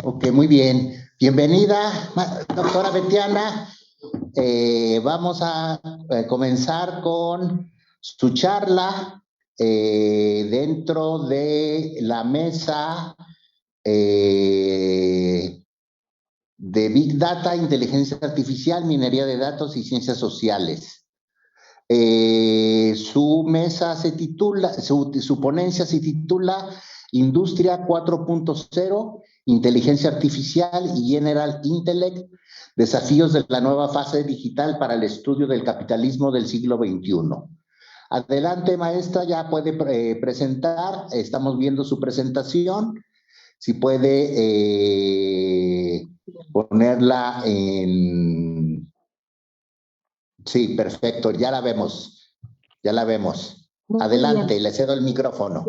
Ok, muy bien. Bienvenida, doctora Betiana. Vamos a comenzar con su charla dentro de la mesa de Big Data, Inteligencia Artificial, Minería de Datos y Ciencias Sociales. Su mesa se titula, su ponencia se titula Industria 4.0, Inteligencia Artificial y General Intellect, desafíos de la nueva fase digital para el estudio del capitalismo del siglo XXI. Adelante, maestra, ya puede presentar, estamos viendo su presentación, si puede ponerla en... Sí, perfecto, ya la vemos, ya la vemos. Adelante, le cedo el micrófono.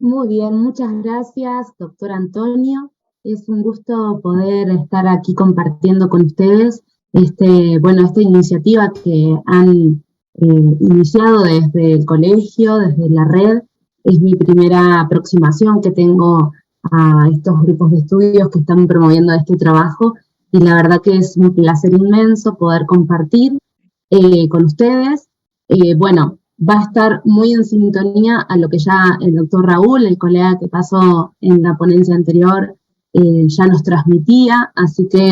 Muy bien, muchas gracias, doctor Antonio. Es un gusto poder estar aquí compartiendo con ustedes esta iniciativa que han iniciado desde el colegio, desde la red. Es mi primera aproximación que tengo a estos grupos de estudios que están promoviendo este trabajo, y la verdad que es un placer inmenso poder compartir con ustedes. Va a estar muy en sintonía a lo que ya el doctor Raúl, el colega que pasó en la ponencia anterior, ya nos transmitía, así que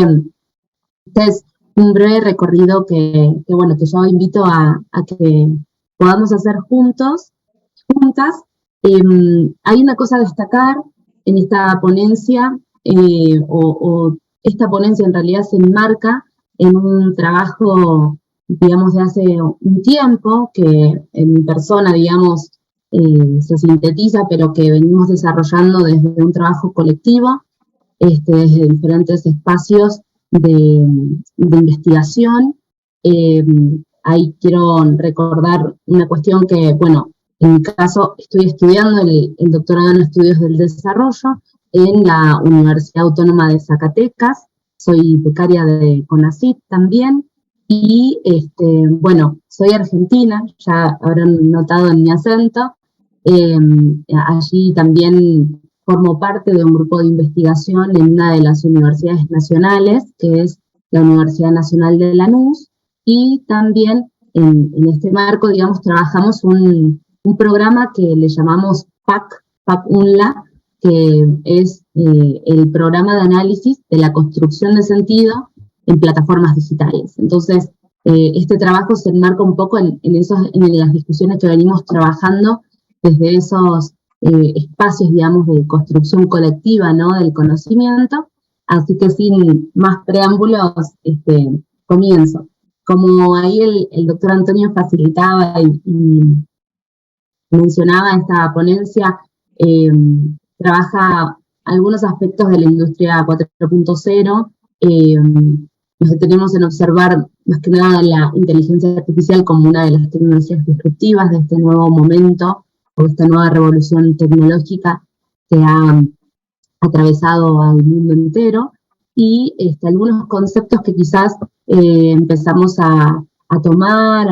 este es un breve recorrido que yo invito a que podamos hacer juntas. Hay una cosa a destacar en esta ponencia, esta ponencia en realidad se enmarca en un trabajo, digamos, de hace un tiempo, que en mi persona, digamos, se sintetiza, pero que venimos desarrollando desde un trabajo colectivo, desde diferentes espacios de investigación. Ahí quiero recordar una cuestión que, en mi caso estoy estudiando el doctorado en estudios del desarrollo en la Universidad Autónoma de Zacatecas. Soy becaria de CONACYT también, y soy argentina, ya habrán notado en mi acento. Allí también formo parte de un grupo de investigación en una de las universidades nacionales, que es la Universidad Nacional de Lanús, y también en este marco, digamos, trabajamos un programa que le llamamos PAC-UNLA, que es el programa de análisis de la construcción de sentido en plataformas digitales. Entonces, este trabajo se enmarca un poco en las discusiones que venimos trabajando desde esos espacios, digamos, de construcción colectiva, ¿no?, del conocimiento. Así que sin más preámbulos, comienzo. Como ahí el doctor Antonio facilitaba y mencionaba, esta ponencia trabaja algunos aspectos de la industria 4.0. Nos detenemos en observar más que nada la inteligencia artificial como una de las tecnologías disruptivas de este nuevo momento, o esta nueva revolución tecnológica que ha atravesado al mundo entero, y algunos conceptos que quizás empezamos a tomar,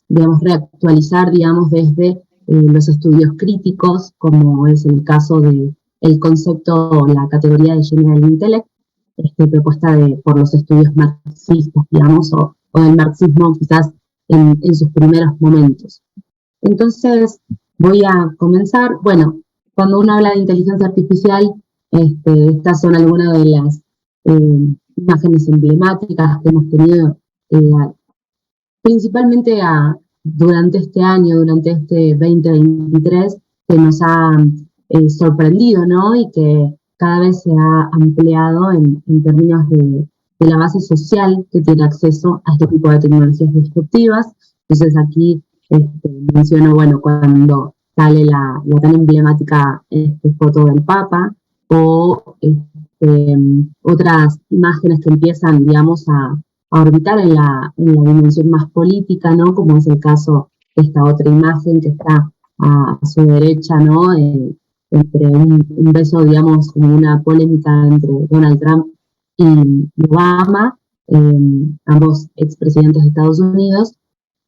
digamos, reactualizar, digamos, desde los estudios críticos, como es el caso del concepto, la categoría de General Intellect, propuesta por los estudios marxistas, digamos, o del marxismo quizás en sus primeros momentos. Entonces, voy a comenzar. Bueno, cuando uno habla de inteligencia artificial, estas son algunas de las imágenes emblemáticas que hemos tenido, principalmente durante este año, durante este 2023, que nos ha sorprendido, ¿no?, y que cada vez se ha ampliado en términos de la base social que tiene acceso a este tipo de tecnologías disruptivas. Entonces aquí menciono, cuando sale la tan emblemática foto del Papa, o otras imágenes que empiezan, digamos, a orbitar en la dimensión más política, ¿no?, como es el caso de esta otra imagen que está a su derecha, ¿no?, entre un beso, digamos, como una polémica entre Donald Trump y Obama, ambos expresidentes de Estados Unidos.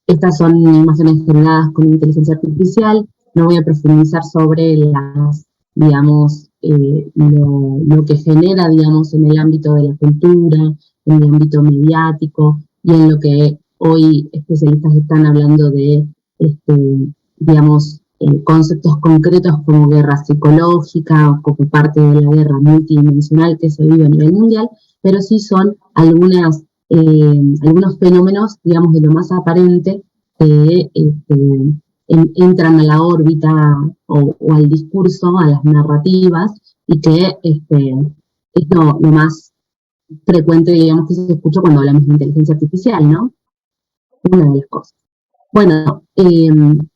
Estas son imágenes generadas con inteligencia artificial. No voy a profundizar sobre las, digamos, lo que genera, digamos, en el ámbito de la cultura, en el ámbito mediático y en lo que hoy especialistas están hablando de, digamos, conceptos concretos como guerra psicológica o como parte de la guerra multidimensional que se vive a nivel mundial, pero sí son algunos fenómenos, digamos, de lo más aparente que entran a la órbita o al discurso, a las narrativas, y que es lo más frecuente, digamos, que se escucha cuando hablamos de inteligencia artificial, ¿no? Una de las cosas. Bueno,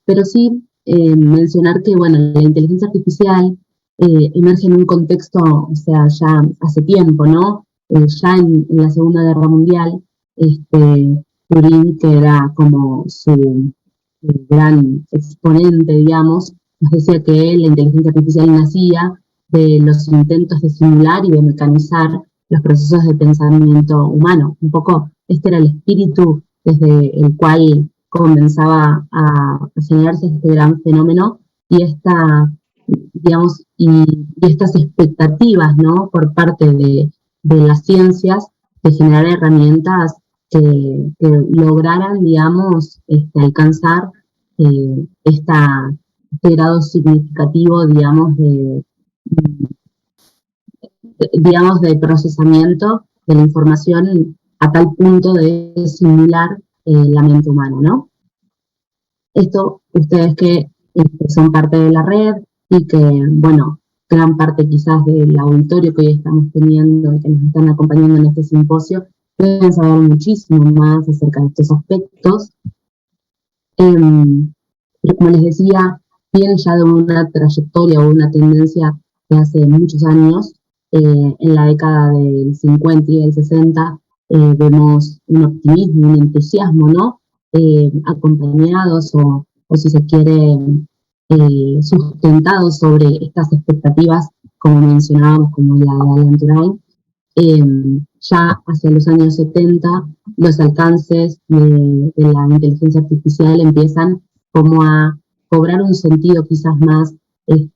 pero sí mencionar que, bueno, la inteligencia artificial emerge en un contexto, o sea, ya hace tiempo, ¿no? Ya en la Segunda Guerra Mundial, Turing, que era como su gran exponente, digamos, nos decía que la inteligencia artificial nacía de los intentos de simular y de mecanizar los procesos de pensamiento humano. Un poco este era el espíritu desde el cual comenzaba a generarse este gran fenómeno y digamos, y estas expectativas, ¿no?, por parte de las ciencias de generar herramientas que lograran, digamos, alcanzar este grado significativo, digamos, digamos, de procesamiento de la información a tal punto de simular la mente humana, ¿no? Esto, ustedes que son parte de la red y que, bueno, gran parte quizás del auditorio que hoy estamos teniendo y que nos están acompañando en este simposio, deben saber muchísimo más acerca de estos aspectos. Pero como les decía, viene ya de una trayectoria o una tendencia de hace muchos años. En la década del 50 y del 60 vemos un optimismo, un entusiasmo, ¿no? Acompañados o si se quiere, sustentados sobre estas expectativas, como mencionábamos, como la de Alan Turing. Ya hacia los años 70, los alcances de la inteligencia artificial empiezan como a cobrar un sentido quizás más de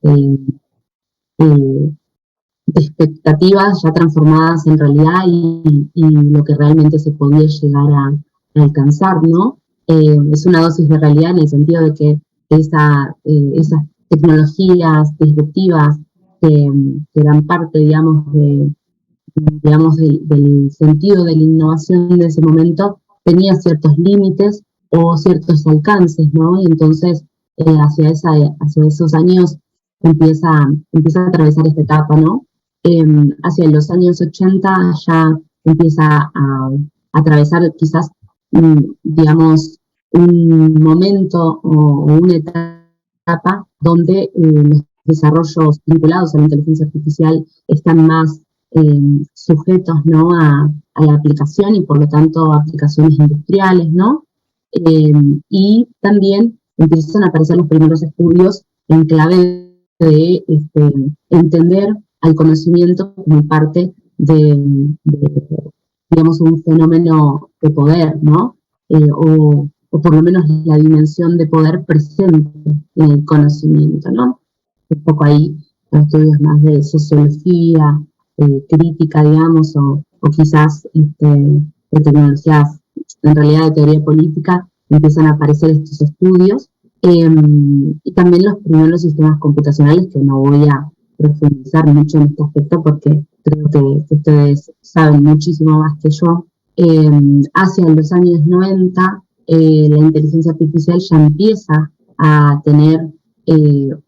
expectativas ya transformadas en realidad y lo que realmente se podía llegar a alcanzar, ¿no? Es una dosis de realidad en el sentido de que esas tecnologías disruptivas que eran parte, digamos, del sentido de la innovación de ese momento, tenía ciertos límites o ciertos alcances, ¿no? Y entonces, hacia esos años empieza a atravesar esta etapa, ¿no? Hacia los años 80 ya empieza a atravesar quizás, digamos, un momento o una etapa donde los desarrollos vinculados a la inteligencia artificial están más sujetos, ¿no?, a la aplicación y por lo tanto aplicaciones industriales, ¿no? Y también empiezan a aparecer los primeros estudios en clave de entender al conocimiento como parte de, digamos, un fenómeno de poder, ¿no? O por lo menos la dimensión de poder presente en el conocimiento, ¿no? Un poco ahí los estudios más de sociología, crítica, digamos, o quizás de tecnologías, en realidad de teoría política, empiezan a aparecer estos estudios, y también los primeros sistemas computacionales, que no voy a profundizar mucho en este aspecto porque creo que ustedes saben muchísimo más que yo. Hacia los años 90, la inteligencia artificial ya empieza a tener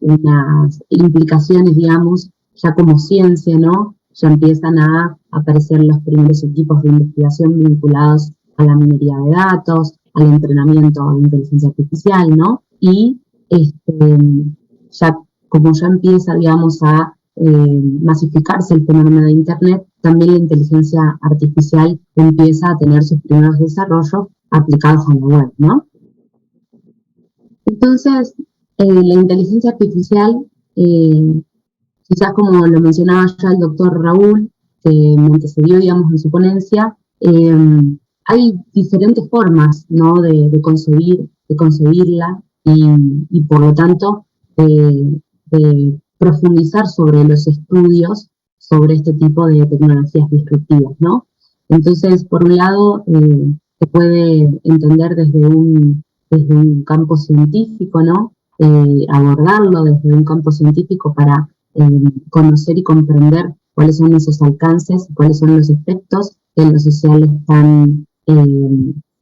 unas implicaciones, digamos, ya como ciencia, ¿no? Ya empiezan a aparecer los primeros equipos de investigación vinculados a la minería de datos, al entrenamiento de inteligencia artificial, ¿no? Y como ya empieza, digamos, a masificarse el fenómeno de Internet, también la inteligencia artificial empieza a tener sus primeros desarrollos aplicados a la web, ¿no? Entonces, la inteligencia artificial, quizás como lo mencionaba ya el doctor Raúl, que me antecedió, digamos, en su ponencia, hay diferentes formas, ¿no?, de concebirla y por lo tanto de profundizar sobre los estudios sobre este tipo de tecnologías disruptivas, ¿no? Entonces, por un lado, se puede entender desde un campo científico, ¿no? Abordarlo desde un campo científico para conocer y comprender cuáles son esos alcances, cuáles son los efectos que en lo social están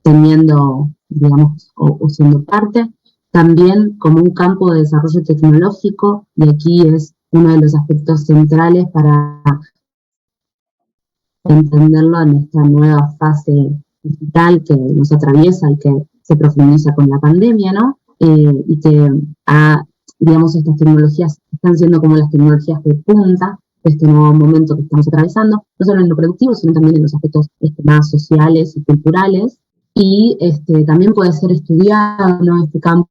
teniendo, digamos, o siendo parte. También como un campo de desarrollo tecnológico, y aquí es uno de los aspectos centrales para entenderlo en esta nueva fase digital que nos atraviesa y que se profundiza con la pandemia, ¿no? Y que, digamos, estas tecnologías están siendo como las tecnologías de punta de este nuevo momento que estamos atravesando, no solo en lo productivo, sino también en los aspectos más sociales y culturales. Y también puede ser estudiado, ¿no?, este campo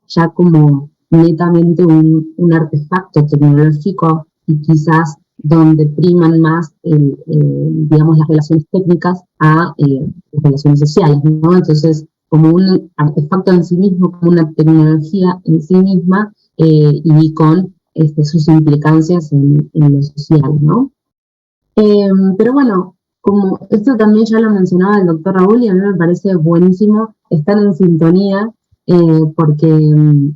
ya como netamente un artefacto tecnológico y quizás donde priman más, digamos, las relaciones técnicas a las relaciones sociales, ¿no? Entonces, como un artefacto en sí mismo, como una tecnología en sí misma, y con sus implicancias en lo social, ¿no? Pero bueno, como esto también ya lo mencionaba el doctor Raúl, y a mí me parece buenísimo estar en sintonía, porque,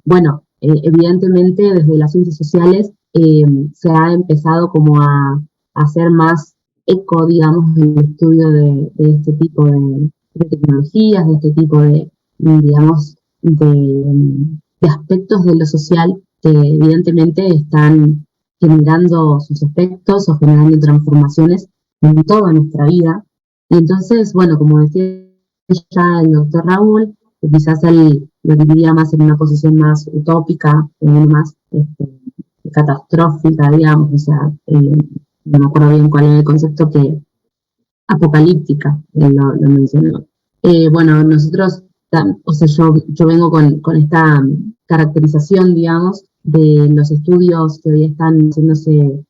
bueno, evidentemente desde las ciencias sociales se ha empezado como a hacer más eco, digamos, en el estudio de este tipo de tecnologías, de este tipo de, digamos, de aspectos de lo social que evidentemente están generando sus efectos o generando transformaciones en toda nuestra vida. Y entonces, bueno, como decía ya el doctor Raúl, quizás él lo diría más en una posición más utópica, más catastrófica, digamos, o sea, no me acuerdo bien cuál era el concepto, que apocalíptica, lo mencionó. Bueno, nosotros, o sea, yo vengo con esta caracterización, digamos, de los estudios que hoy están haciéndose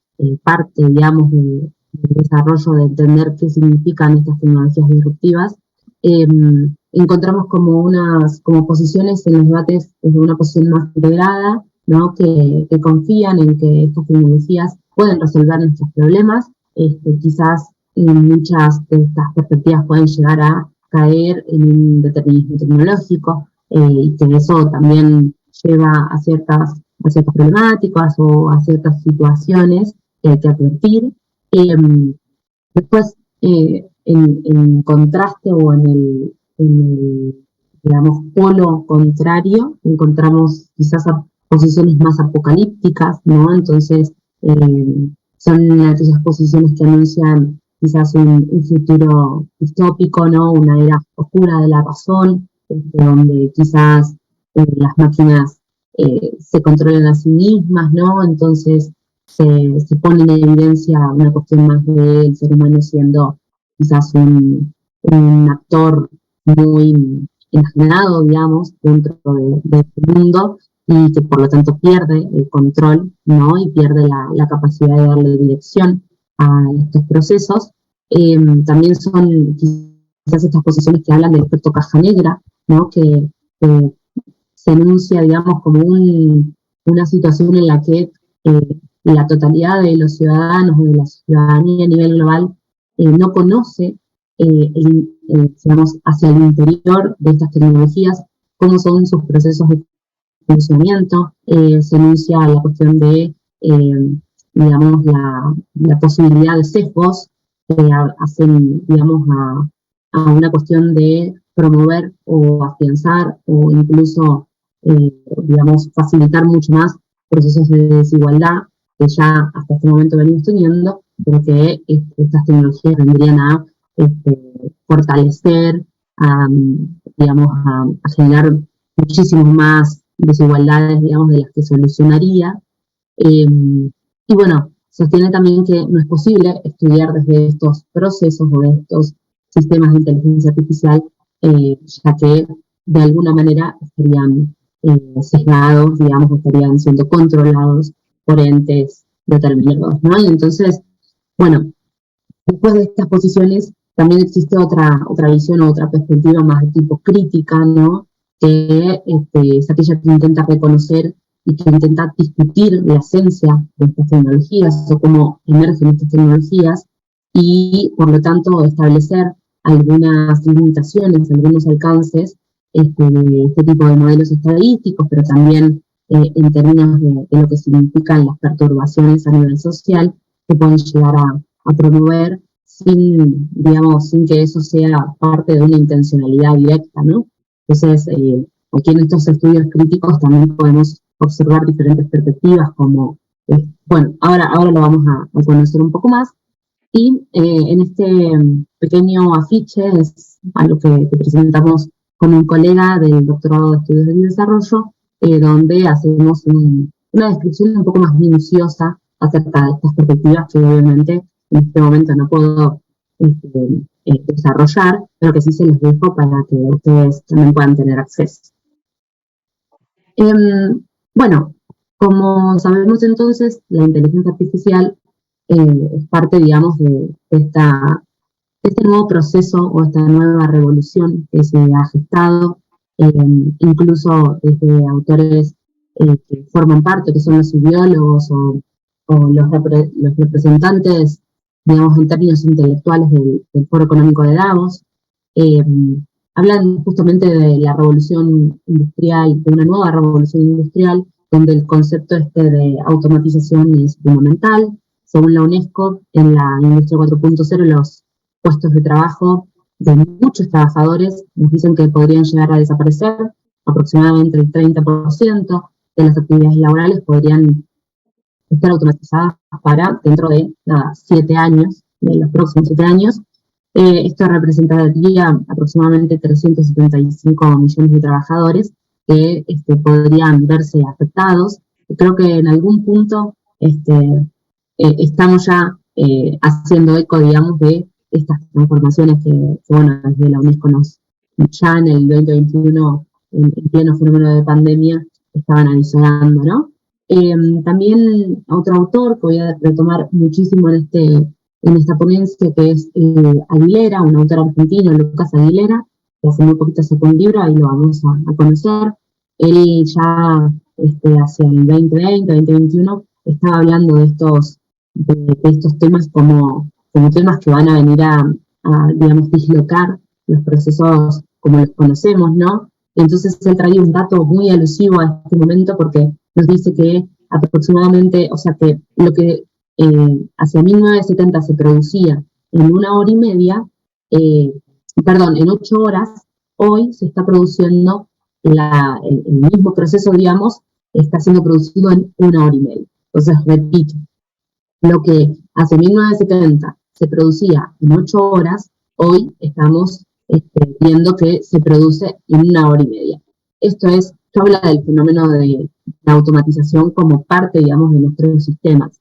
parte, digamos, del desarrollo de entender qué significan estas tecnologías disruptivas. Encontramos como posiciones en los debates desde una posición más integrada, ¿no?, que confían en que estas tecnologías pueden resolver nuestros problemas. Quizás muchas de estas perspectivas pueden llegar a caer en un determinismo tecnológico, y que eso también lleva a ciertas problemáticas o a ciertas situaciones que hay que advertir. Después, en contraste o digamos, polo contrario, encontramos quizás posiciones más apocalípticas, ¿no? Entonces, son aquellas posiciones que anuncian quizás un futuro distópico, ¿no? Una era oscura de la razón, donde quizás las máquinas se controlan a sí mismas, ¿no? Entonces se pone en evidencia una cuestión más del ser humano siendo quizás un actor muy enajenado, digamos, dentro de este mundo, y que por lo tanto pierde el control, ¿no? Y pierde la capacidad de darle dirección a estos procesos. También son quizás estas posiciones que hablan del efecto caja negra, ¿no? Que se enuncia, digamos, como una situación en la que la totalidad de los ciudadanos o de la ciudadanía a nivel global no conoce, digamos, hacia el interior de estas tecnologías, cómo son sus procesos de funcionamiento. Se enuncia la cuestión de, digamos, la posibilidad de sesgos que hacen, digamos, a una cuestión de promover o afianzar o incluso, digamos, facilitar mucho más procesos de desigualdad que ya hasta este momento venimos teniendo, pero que estas tecnologías vendrían a fortalecer, digamos, a generar muchísimo más desigualdades, digamos, de las que solucionaría. Y bueno, sostiene también que no es posible estudiar desde estos procesos o de estos sistemas de inteligencia artificial, ya que de alguna manera estarían sesgados, digamos, estarían siendo controlados por entes determinados, ¿no? Y entonces, bueno, después de estas posiciones también existe otra visión o otra perspectiva más de tipo crítica, ¿no? Que es aquella que intenta reconocer y que intenta discutir la esencia de estas tecnologías o cómo emergen estas tecnologías y, por lo tanto, establecer algunas limitaciones, algunos alcances de este tipo de modelos estadísticos, pero también en términos de lo que significan las perturbaciones a nivel social que pueden llegar a promover sin, digamos, sin que eso sea parte de una intencionalidad directa, ¿no? Entonces, aquí en estos estudios críticos también podemos observar diferentes perspectivas como, bueno, ahora lo vamos a conocer un poco más, y en este pequeño afiche es algo que presentamos con un colega del doctorado de Estudios del Desarrollo, donde hacemos una descripción un poco más minuciosa acerca de estas perspectivas que obviamente en este momento no puedo desarrollar, pero que sí se los dejo para que ustedes también puedan tener acceso. Bueno, como sabemos entonces, la inteligencia artificial es parte, digamos, de este nuevo proceso o esta nueva revolución que se ha gestado, incluso desde autores que forman parte, que son los ideólogos o los representantes, digamos, en términos intelectuales del Foro Económico de Davos, hablan justamente de la revolución industrial, de una nueva revolución industrial, donde el concepto de automatización es fundamental. Según la UNESCO, en la industria 4.0 los puestos de trabajo de muchos trabajadores nos dicen que podrían llegar a desaparecer. Aproximadamente el 30% de las actividades laborales podrían estar automatizadas para dentro de 7 años, de los próximos 7 años. Esto representaría aproximadamente 375 millones de trabajadores que podrían verse afectados. Creo que en algún punto estamos ya haciendo eco, digamos, de estas transformaciones que bueno, desde la UNESCO ya en el 2021, en pleno fenómeno de pandemia, estaban avisando, ¿no? También otro autor que voy a retomar muchísimo en esta ponencia, que es Aguilera, un autor argentino, Lucas Aguilera, que hace muy poquito sacó un libro, ahí lo vamos a conocer. Él ya hacia el 2020, 2021, estaba hablando de estos temas como temas que van a venir a digamos, dislocar los procesos como los conocemos, ¿no? Y entonces él traía un dato muy alusivo a este momento porque nos dice que aproximadamente, o sea, que lo que hacia 1970 se producía en 1 hora y media, en 8 horas, hoy se está produciendo el mismo proceso, digamos, está siendo producido en 1 hora y media. Entonces, repito, lo que hace 1970 se producía en 8 horas, hoy estamos viendo que se produce en 1 hora y media. Esto habla del fenómeno de la automatización como parte, digamos, de nuestros sistemas.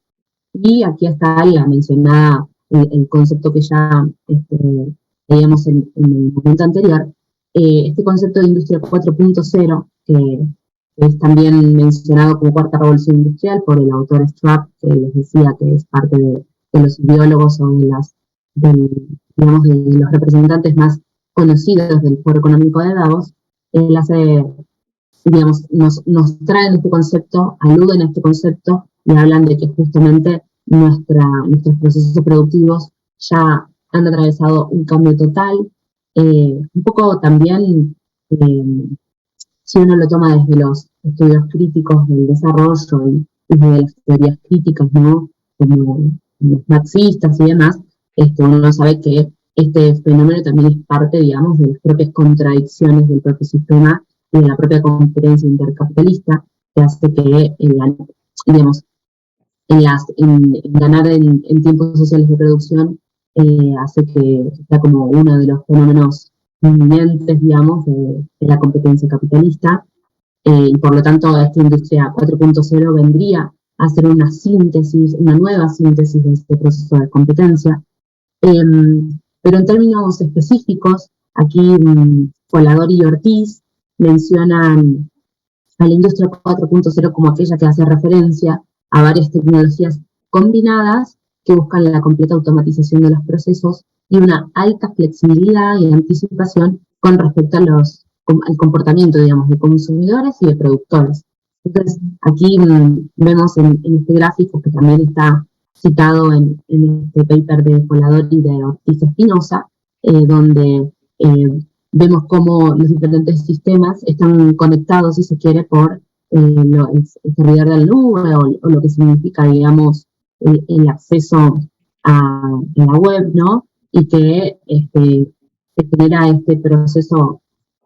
Y aquí está la mencionada, el concepto que ya veíamos en el momento anterior, este concepto de industria 4.0, que es también mencionado como cuarta revolución industrial por el autor Schwab, que les decía que es parte de los ideólogos o digamos, de los representantes más conocidos del Foro Económico de Davos. Él digamos, nos traen este concepto, aluden a este concepto y hablan de que justamente nuestros procesos productivos ya han atravesado un cambio total. Un poco también, si uno lo toma desde los estudios críticos del desarrollo y desde las teorías críticas, ¿no? Como los marxistas y demás, uno sabe que este fenómeno también es parte, digamos, de las propias contradicciones del propio sistema y de la propia competencia intercapitalista, que hace que, digamos, en ganar en tiempos sociales de producción, hace que sea como uno de los fenómenos inminentes, digamos, de la competencia capitalista, y por lo tanto esta industria 4.0 vendría a hacer una síntesis, una nueva síntesis de este proceso de competencia. Pero en términos específicos, aquí Colador y Ortiz mencionan a la industria 4.0 como aquella que hace referencia a varias tecnologías combinadas que buscan la completa automatización de los procesos y una alta flexibilidad y anticipación con respecto al comportamiento, digamos, de consumidores y de productores. Entonces, aquí vemos en este gráfico, que también está citado en este paper de Colador y de Ortiz Espinosa, donde vemos cómo los diferentes sistemas están conectados, si se quiere, por el servidor de la nube o lo que significa, digamos, el acceso a la web, ¿no? Y que se genera este proceso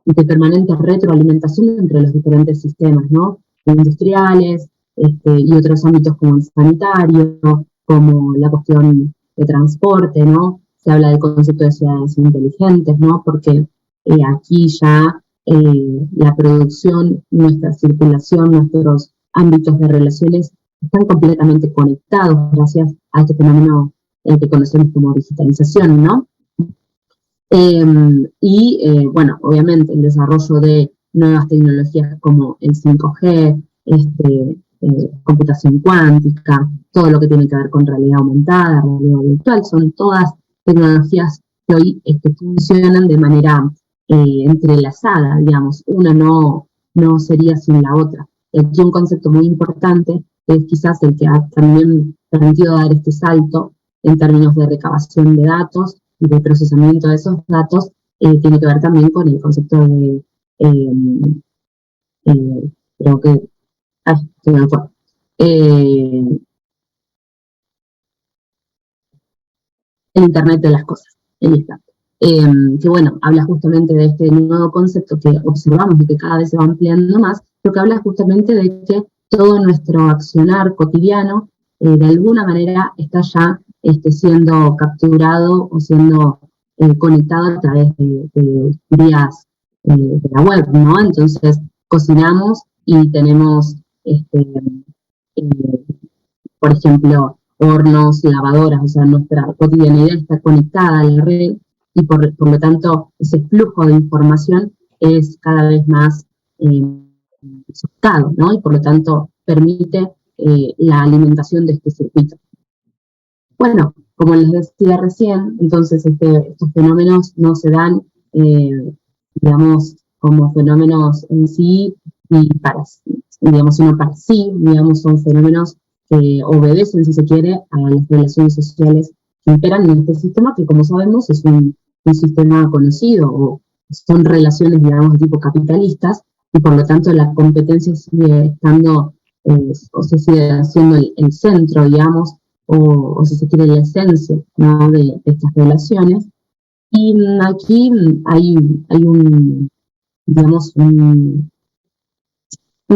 de permanente retroalimentación entre los diferentes sistemas, ¿no? Industriales y otros ámbitos como el sanitario, como la cuestión de transporte, ¿no? Se habla del concepto de ciudades inteligentes, ¿no? Porque aquí ya la producción, nuestra circulación, nuestros ámbitos de relaciones están completamente conectados gracias a este fenómeno que conocemos como digitalización, ¿no? Bueno, obviamente el desarrollo de nuevas tecnologías como el 5G, computación cuántica, todo lo que tiene que ver con realidad aumentada, realidad virtual, son todas tecnologías que hoy funcionan de manera entrelazada, digamos, una no sería sin la otra. Aquí un concepto muy importante es quizás el que ha también permitido dar este salto en términos de recabación de datos y de procesamiento de esos datos, tiene que ver también con el concepto de, creo que, se me fue. El Internet de las cosas, ahí está. Que bueno, habla justamente de este nuevo concepto que observamos y que cada vez se va ampliando más, pero que habla justamente de que todo nuestro accionar cotidiano de alguna manera está ya siendo capturado o siendo conectado a través de vías de la web, ¿no? Entonces, cocinamos y tenemos, por ejemplo, hornos, lavadoras, o sea, nuestra cotidianidad está conectada a la red y por lo tanto ese flujo de información es cada vez más soltado, ¿no? Y por lo tanto permite la alimentación de este circuito. Bueno, como les decía recién, entonces estos fenómenos no se dan, digamos, como fenómenos en sí, y digamos, sino para sí, digamos, son fenómenos que obedecen, si se quiere, a las relaciones sociales que imperan en este sistema, que como sabemos es un sistema conocido, o son relaciones, digamos, de tipo capitalistas, y por lo tanto la competencia sigue estando, o se sigue haciendo el centro, digamos, o si se quiere la esencia, ¿no? de estas relaciones. Y aquí hay un, digamos, un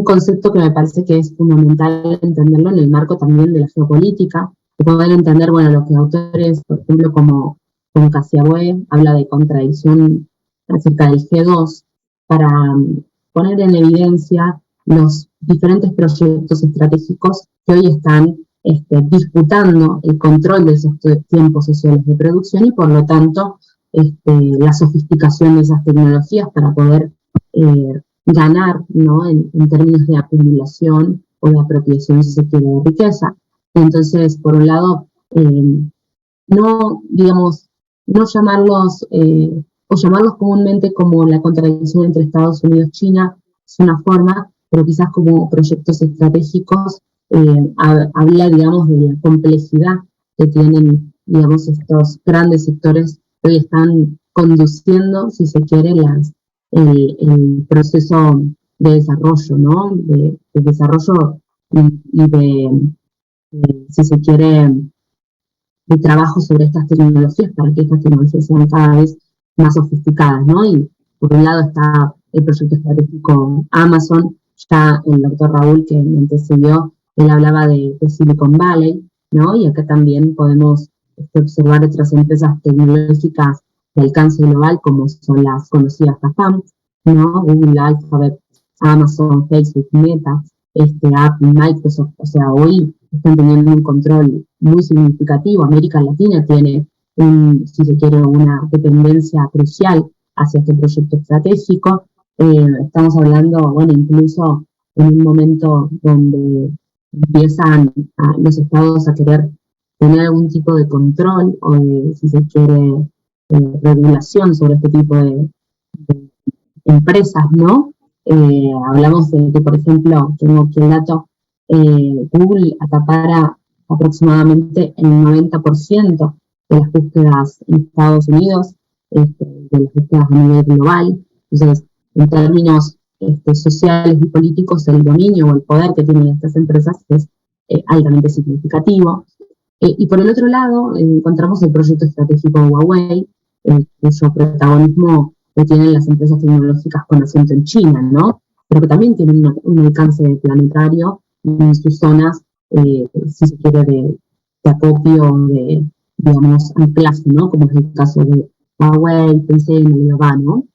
concepto que me parece que es fundamental entenderlo en el marco también de la geopolítica, de poder entender, bueno, lo que autores, por ejemplo, como Cassiavue, habla de contradicción acerca del G2, para poner en evidencia los diferentes proyectos estratégicos que hoy están disputando el control de esos tiempos sociales de producción y por lo tanto la sofisticación de esas tecnologías para poder ganar, ¿no? en términos de acumulación o de apropiación, si se quiere, de riqueza. Entonces, por un lado, no, digamos, no llamarlos, o llamarlos comúnmente como la contradicción entre Estados Unidos y China, es una forma, pero quizás como proyectos estratégicos, habla, digamos, de la complejidad que tienen, digamos, estos grandes sectores que hoy están conduciendo, si se quiere, el proceso de desarrollo, ¿no? De desarrollo y si se quiere, de trabajo sobre estas tecnologías para que estas tecnologías sean cada vez más sofisticadas, ¿no? Y por un lado está el proyecto estratégico Amazon, ya el doctor Raúl que me antecedió, él hablaba de Silicon Valley, ¿no? Y acá también podemos observar otras empresas tecnológicas de alcance global, como son las conocidas GAFAM, ¿no? Google, Alphabet, Amazon, Facebook, Meta, Apple, Microsoft, o sea, hoy están teniendo un control muy significativo. América Latina tiene, si se quiere, una dependencia crucial hacia este proyecto estratégico. Estamos hablando, bueno, incluso en un momento donde empiezan los estados a querer tener algún tipo de control o de, si se quiere, regulación sobre este tipo de empresas, ¿no? Hablamos de que, por ejemplo, tengo aquí el dato, Google acapara aproximadamente el 90% de las búsquedas en Estados Unidos, de las búsquedas a nivel global. Entonces, en términos sociales y políticos, el dominio o el poder que tienen estas empresas es altamente significativo. Y por el otro lado, encontramos el proyecto estratégico de Huawei, cuyo protagonismo lo tienen las empresas tecnológicas con asiento en China, ¿no? Pero que también tienen un alcance planetario en sus zonas, si se quiere, de acopio, de, digamos, anclaje, ¿no? Como es el caso de Huawei, Tencent, Alibaba, ¿no?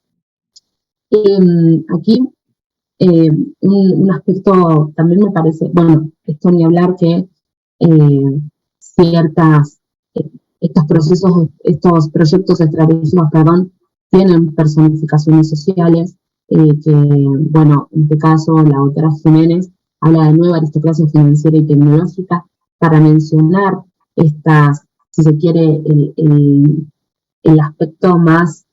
Aquí un aspecto también me parece, bueno, esto ni hablar que estos proyectos estratégicos, perdón, tienen personificaciones sociales, que, bueno, en este caso la autora Jiménez habla de nueva aristocracia financiera y tecnológica para mencionar estas, si se quiere, el aspecto más,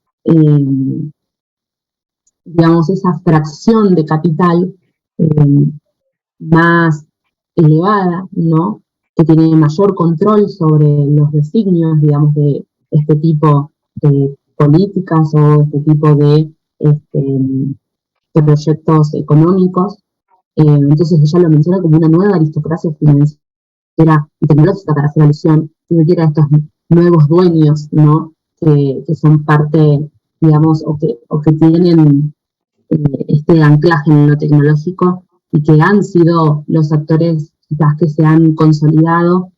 digamos, esa fracción de capital más elevada, ¿no? Que tiene mayor control sobre los designios, digamos, de este tipo de políticas o este tipo de proyectos económicos. Entonces ella lo menciona como una nueva aristocracia financiera y tecnológica, para hacer alusión, si se quiere, a estos nuevos dueños, ¿no? Que son parte, digamos, o que tienen este anclaje en lo tecnológico y que han sido los actores quizás que se han consolidado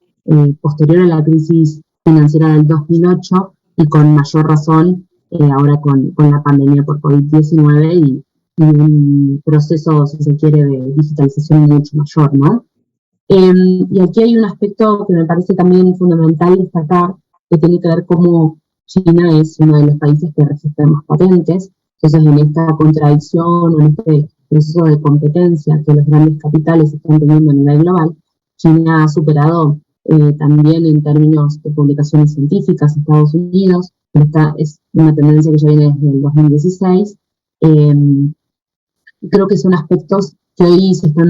posterior a la crisis financiera del 2008 y con mayor razón ahora con la pandemia por COVID-19 y un proceso, si se quiere, de digitalización mucho mayor, ¿no? Y aquí hay un aspecto que me parece también fundamental destacar, que tiene que ver cómo China es uno de los países que registra más patentes. Entonces, en esta contradicción, en este proceso de competencia que los grandes capitales están teniendo a nivel global, China ha superado también en términos de publicaciones científicas a Estados Unidos. Esta es una tendencia que ya viene desde el 2016. Creo que son aspectos que hoy se están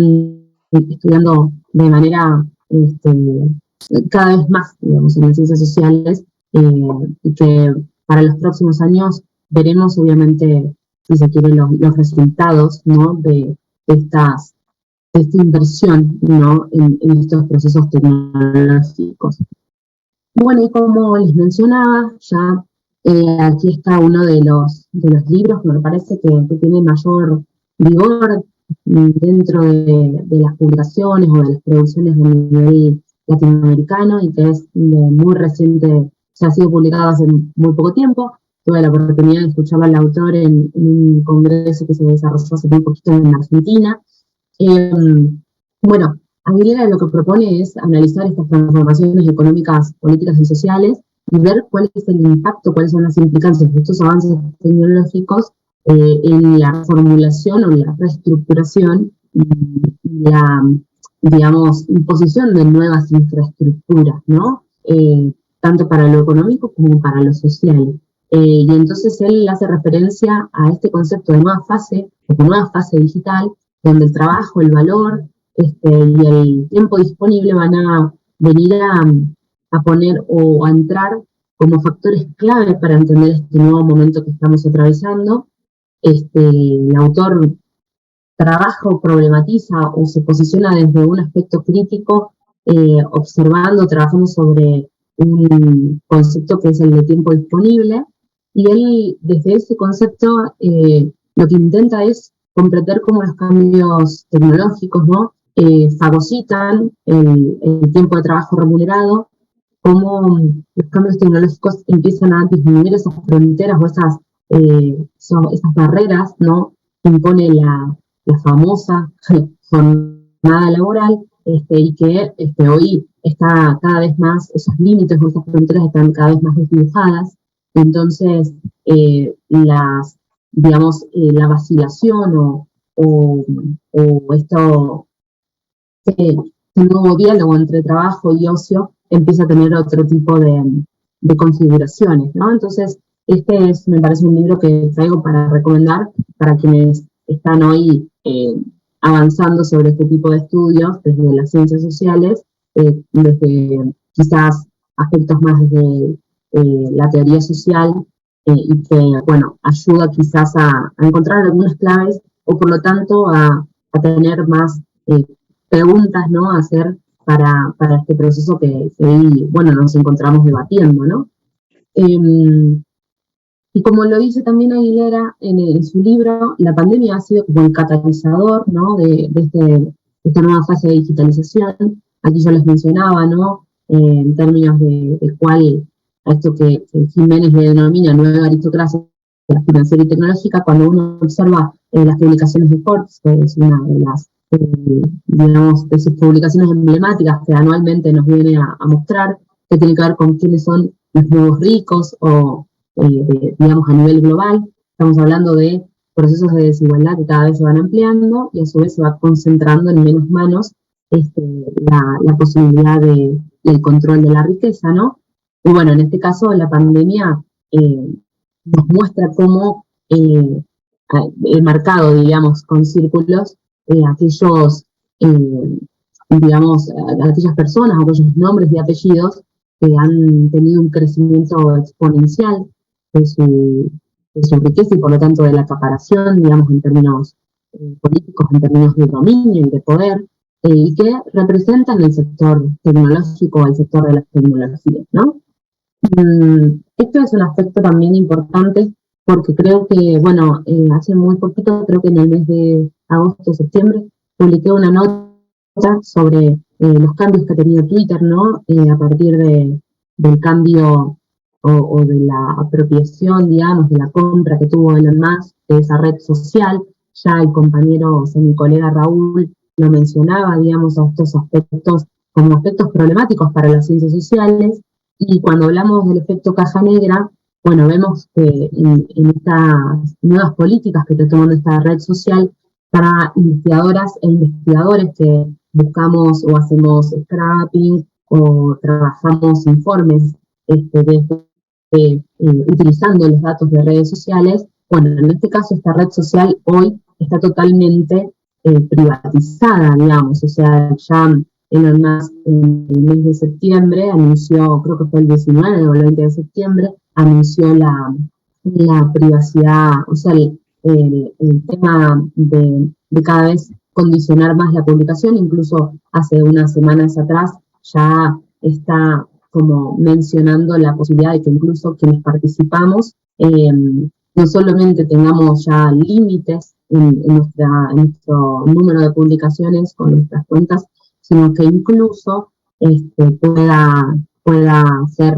estudiando de manera cada vez más, digamos, en las ciencias sociales, y que para los próximos años veremos, obviamente, si se quiere, los resultados, ¿no? de esta inversión, ¿no? en estos procesos tecnológicos. Bueno, y como les mencionaba, ya aquí está uno de los libros que me parece que tiene mayor vigor dentro de las publicaciones o de las producciones a nivel latinoamericano y que es muy reciente, ya ha sido publicado hace muy poco tiempo. Tuve la oportunidad de escucharlo al autor en un congreso que se desarrolló hace muy poquito en Argentina. Bueno, Aguilera lo que propone es analizar estas transformaciones económicas, políticas y sociales y ver cuál es el impacto, cuáles son las implicancias de estos avances tecnológicos en la formulación o la reestructuración y la, digamos, imposición de nuevas infraestructuras, ¿no? Tanto para lo económico como para lo social. Y entonces él hace referencia a este concepto de nueva fase digital, donde el trabajo, el valor y el tiempo disponible van a venir a poner o a entrar como factores clave para entender este nuevo momento que estamos atravesando. El autor trabaja o problematiza o se posiciona desde un aspecto crítico, trabajando sobre un concepto que es el de tiempo disponible, y él desde ese concepto lo que intenta es comprender cómo los cambios tecnológicos, ¿no? Fagocitan el tiempo de trabajo remunerado, cómo los cambios tecnológicos empiezan a disminuir esas fronteras o esas barreras, ¿no? Que impone la famosa jornada laboral, y que hoy está cada vez más, esos límites o esas fronteras están cada vez más desdibujadas. Entonces, la vacilación o este nuevo diálogo entre trabajo y ocio empieza a tener otro tipo de configuraciones, ¿no? Entonces, me parece un libro que traigo para recomendar para quienes están hoy avanzando sobre este tipo de estudios desde las ciencias sociales, desde quizás aspectos más de la teoría social, y que, bueno, ayuda quizás a encontrar algunas claves o por lo tanto a tener más preguntas, ¿no?, a hacer para este proceso que hoy, bueno, nos encontramos debatiendo, ¿no? Y como lo dice también Aguilera en su libro, la pandemia ha sido como el catalizador, ¿no?, de esta nueva fase de digitalización. Aquí yo les mencionaba, ¿no?, en términos de cuál, a esto que Jiménez le denomina nueva aristocracia financiera y tecnológica, cuando uno observa las publicaciones de Forbes, que es una de las, digamos, de sus publicaciones emblemáticas que anualmente nos viene a mostrar, que tiene que ver con quiénes son los nuevos ricos o digamos, a nivel global. Estamos hablando de procesos de desigualdad que cada vez se van ampliando y a su vez se va concentrando en menos manos la posibilidad del control de la riqueza, ¿no? Y bueno, en este caso la pandemia nos muestra cómo el marcado, digamos, con círculos, aquellos, digamos, aquellas personas, aquellos nombres y apellidos que han tenido un crecimiento exponencial de su riqueza y por lo tanto de la acaparación, digamos, en términos políticos, en términos de dominio y de poder, y que representan el sector tecnológico, el sector de las tecnologías, ¿no? Esto es un aspecto también importante porque creo que, bueno, hace muy poquito, creo que en el mes de agosto o septiembre, publiqué una nota sobre los cambios que ha tenido Twitter, ¿no? A partir del cambio o de la apropiación, digamos, de la compra que tuvo Elon Musk de esa red social. Ya el compañero, o sea, mi colega Raúl lo mencionaba, digamos, a estos aspectos como aspectos problemáticos para las ciencias sociales. Y cuando hablamos del efecto caja negra, bueno, vemos que en estas nuevas políticas que está tomando esta red social para investigadoras e investigadores que buscamos o hacemos scrapping o trabajamos informes utilizando los datos de redes sociales. Bueno, en este caso esta red social hoy está totalmente privatizada, digamos, o sea, ya Elon Musk en el mes de septiembre anunció, creo que fue el 19 o el 20 de septiembre, anunció la privacidad, o sea, el tema de cada vez condicionar más la publicación. Incluso hace unas semanas atrás ya está como mencionando la posibilidad de que incluso quienes participamos no solamente tengamos ya límites en nuestro número de publicaciones con nuestras cuentas, sino que incluso pueda ser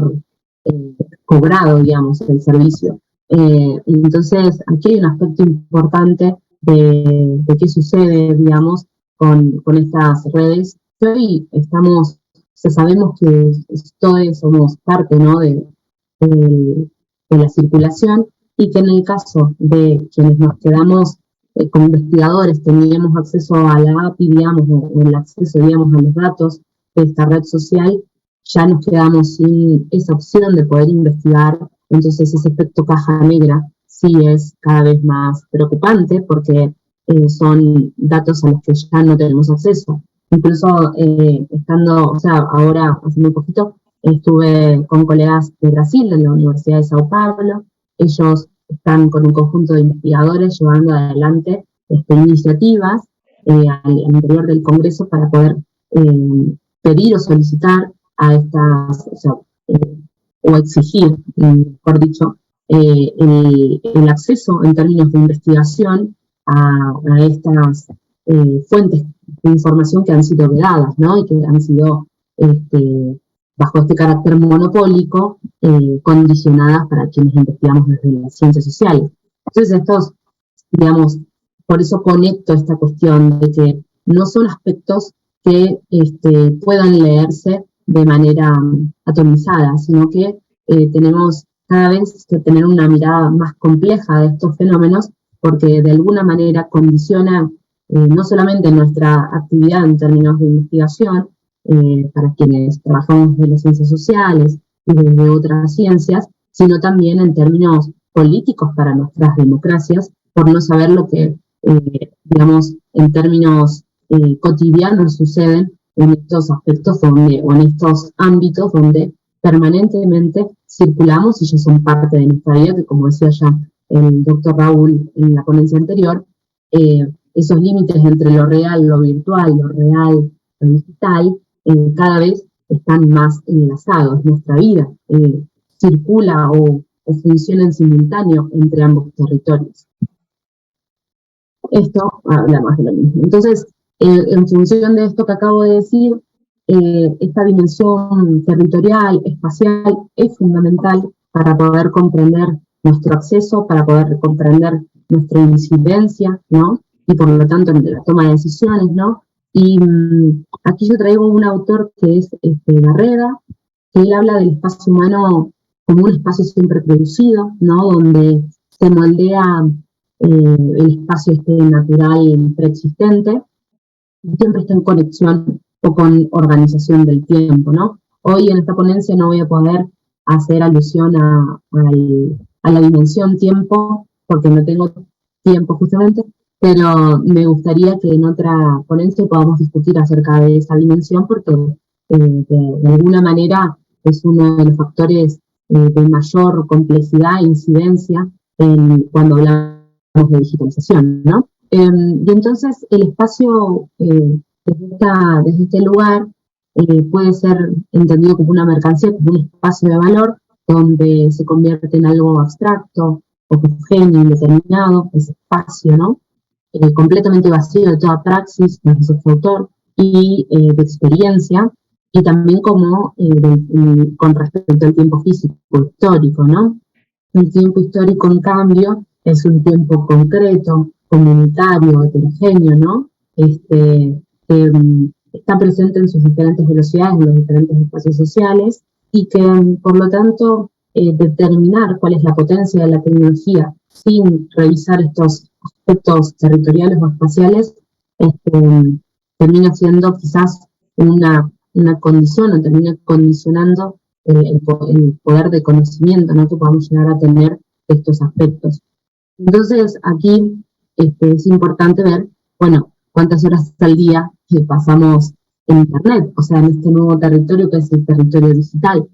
cobrado, digamos, el servicio. Entonces, aquí hay un aspecto importante de qué sucede, digamos, con estas redes. Hoy estamos, o sea, sabemos que todos somos parte, ¿no?, de la circulación, y que en el caso de quienes nos quedamos como investigadores, teníamos acceso a la API, digamos, o el acceso, digamos, a los datos de esta red social, ya nos quedamos sin esa opción de poder investigar. Entonces ese efecto caja negra sí es cada vez más preocupante porque son datos a los que ya no tenemos acceso. Incluso estando, o sea, ahora hace muy poquito estuve con colegas de Brasil, de la Universidad de Sao Paulo. Ellos están con un conjunto de investigadores llevando adelante iniciativas al interior del Congreso para poder pedir o solicitar a estas, o sea, o exigir, mejor dicho, el acceso en términos de investigación a estas fuentes de información que han sido vedadas, ¿no?, y que han sido bajo este carácter monopólico, condicionadas para quienes investigamos desde las ciencias sociales. Entonces estos, digamos, por eso conecto esta cuestión de que no son aspectos que puedan leerse de manera atomizada, sino que tenemos cada vez que tener una mirada más compleja de estos fenómenos, porque de alguna manera condicionan no solamente nuestra actividad en términos de investigación, para quienes trabajamos en las ciencias sociales y de otras ciencias, sino también en términos políticos para nuestras democracias, por no saber lo que digamos, en términos cotidianos suceden en estos aspectos donde, o en estos ámbitos donde permanentemente circulamos y ya son parte de nuestra vida, que como decía ya el doctor Raúl en la ponencia anterior, esos límites entre lo real, lo virtual, lo real, lo digital, cada vez están más enlazados. Nuestra vida circula o funciona en simultáneo entre ambos territorios. Esto habla más de lo mismo. Entonces, en función de esto que acabo de decir, esta dimensión territorial, espacial, es fundamental para poder comprender nuestro acceso, para poder comprender nuestra incidencia, ¿no? Y por lo tanto, en la toma de decisiones, ¿no? Y aquí yo traigo un autor que es Barreda, que él habla del espacio humano como un espacio siempre producido, ¿no? Donde se moldea el espacio natural preexistente, y siempre está en conexión o con organización del tiempo, ¿no? Hoy en esta ponencia no voy a poder hacer alusión a la dimensión tiempo, porque no tengo tiempo justamente, pero me gustaría que en otra ponencia podamos discutir acerca de esa dimensión, porque de alguna manera es uno de los factores de mayor complejidad e incidencia cuando hablamos de digitalización, ¿no? Y entonces el espacio desde este lugar puede ser entendido como una mercancía, como un espacio de valor, donde se convierte en algo abstracto, homogéneo, indeterminado, ese espacio, ¿no? Completamente vacío de toda praxis, de su autor, y de experiencia, y también como con respecto al tiempo físico histórico, ¿no? El tiempo histórico, en cambio, es un tiempo concreto, comunitario, heterogéneo, ¿no? Está presente en sus diferentes velocidades, en los diferentes espacios sociales, y que, por lo tanto, determinar cuál es la potencia de la tecnología sin revisar estos aspectos territoriales o espaciales, termina siendo quizás una condición, o termina condicionando el poder de conocimiento, ¿no? Que podamos llegar a tener estos aspectos. Entonces, aquí es importante ver, bueno, cuántas horas al día pasamos en Internet, o sea, en este nuevo territorio que es el territorio digital.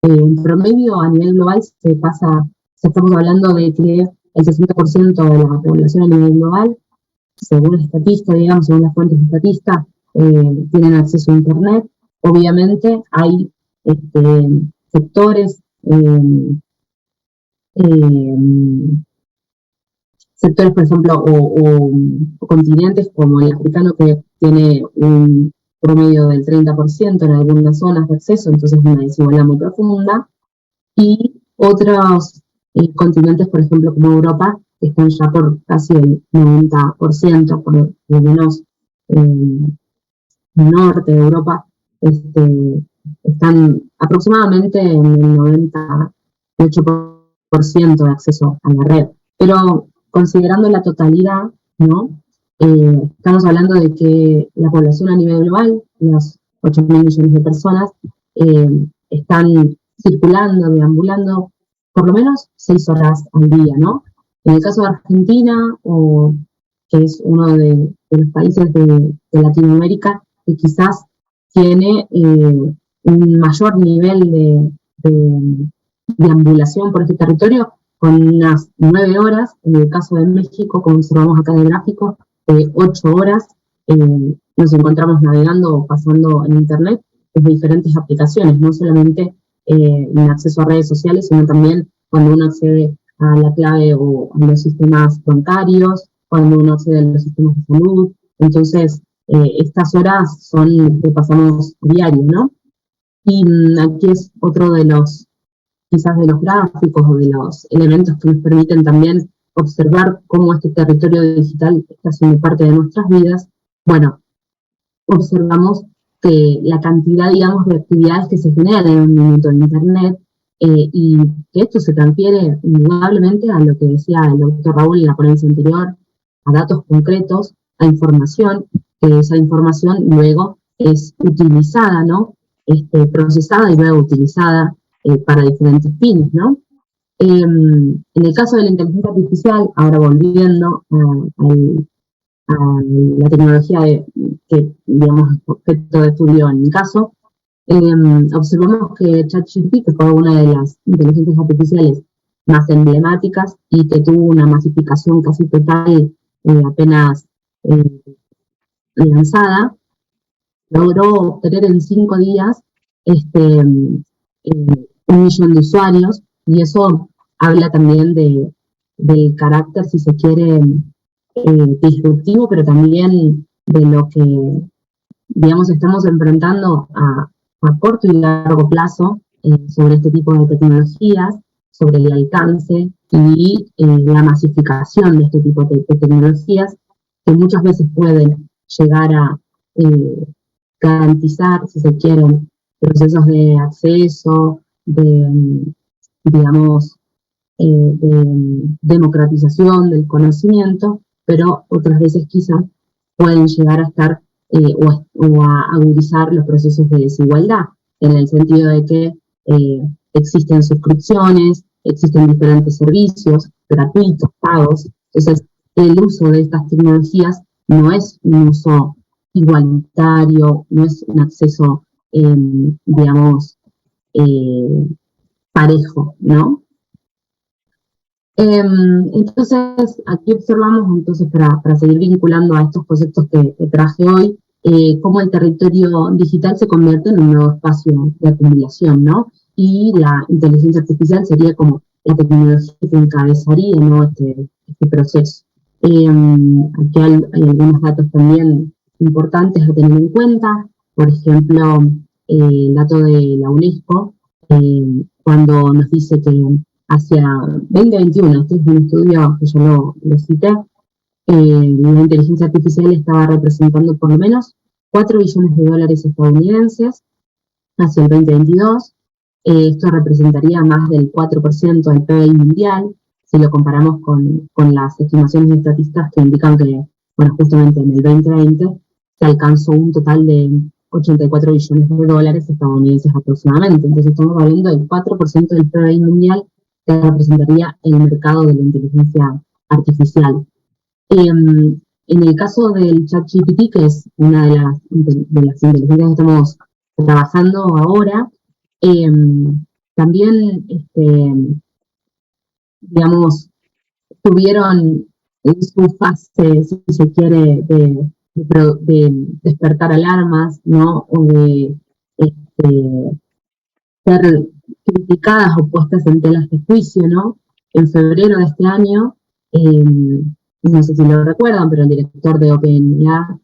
En promedio, a nivel global, estamos hablando de que el 60% de la población a nivel global, según la estadística, digamos, según las fuentes estatistas, tienen acceso a Internet. Obviamente hay sectores, por ejemplo, o continentes como el africano, que tiene un promedio del 30% en algunas zonas de acceso, entonces una desigualdad muy profunda, y otros continentes, por ejemplo, como Europa, que están ya por casi el 90%, por lo menos el norte de Europa, están aproximadamente en el 98% de acceso a la red. Pero considerando la totalidad, ¿no? Estamos hablando de que la población a nivel global, los 8.000 millones de personas, están circulando, deambulando, por lo menos 6 horas al día, ¿no? En el caso de Argentina, que es uno de los países de Latinoamérica, que quizás tiene un mayor nivel de deambulación por este territorio, con unas 9 horas, en el caso de México, como observamos acá en el gráfico, 8 horas, nos encontramos navegando o pasando en Internet desde diferentes aplicaciones, no solamente en acceso a redes sociales, sino también cuando uno accede a la clave o a los sistemas bancarios, cuando uno accede a los sistemas de salud. Entonces, estas horas son las que pasamos diario, ¿no? Y aquí es otro de los, quizás de los gráficos o de los elementos que nos permiten también observar cómo este territorio digital está siendo parte de nuestras vidas. Bueno, observamos que la cantidad, digamos, de actividades que se generan en un minuto en Internet, y que esto se transfiere indudablemente a lo que decía el doctor Raúl en la ponencia anterior, a datos concretos, a información, que esa información luego es utilizada, ¿no? Procesada y luego utilizada para diferentes fines, ¿no? En el caso de la inteligencia artificial, ahora volviendo la tecnología que, digamos, objeto de estudio en mi caso, observamos que ChatGPT, que fue una de las inteligencias artificiales más emblemáticas y que tuvo una masificación casi total apenas lanzada, logró obtener en 5 días 1 millón de usuarios, y eso habla también del carácter, si se quiere, disruptivo, pero también de lo que, digamos, estamos enfrentando a corto y largo plazo sobre este tipo de tecnologías, sobre el alcance y la masificación de este tipo de tecnologías, que muchas veces pueden llegar a garantizar, si se quieren, procesos de acceso, digamos, de democratización del conocimiento, pero otras veces quizás pueden llegar a estar o a agudizar los procesos de desigualdad, en el sentido de que existen suscripciones, existen diferentes servicios gratuitos, pagos. Entonces, el uso de estas tecnologías no es un uso igualitario, no es un acceso, digamos, parejo, ¿no? Entonces, aquí observamos, entonces, para seguir vinculando a estos conceptos que traje hoy, cómo el territorio digital se convierte en un nuevo espacio de acumulación, ¿no? Y la inteligencia artificial sería como la tecnología que encabezaría, ¿no?, este proceso. Aquí hay algunos datos también importantes a tener en cuenta. Por ejemplo, el dato de la UNESCO, cuando nos dice que hacia 2021, este es un estudio que yo lo cité, la inteligencia artificial estaba representando por lo menos 4 billones de dólares estadounidenses hacia el 2022. Esto representaría más del 4% del PBI mundial, si lo comparamos con las estimaciones estatísticas que indican que, bueno, justamente en el 2020 se alcanzó un total de 84 billones de dólares estadounidenses aproximadamente. Entonces estamos hablando del 4% del PBI mundial que representaría el mercado de la inteligencia artificial. En el caso del ChatGPT, que es una de las inteligencias que estamos trabajando ahora, también, digamos, tuvieron su fase, si se quiere, de despertar alarmas, ¿no? O de ser criticadas o puestas en telas de juicio, ¿no? En febrero de este año, no sé si lo recuerdan, pero el director de OpenAI,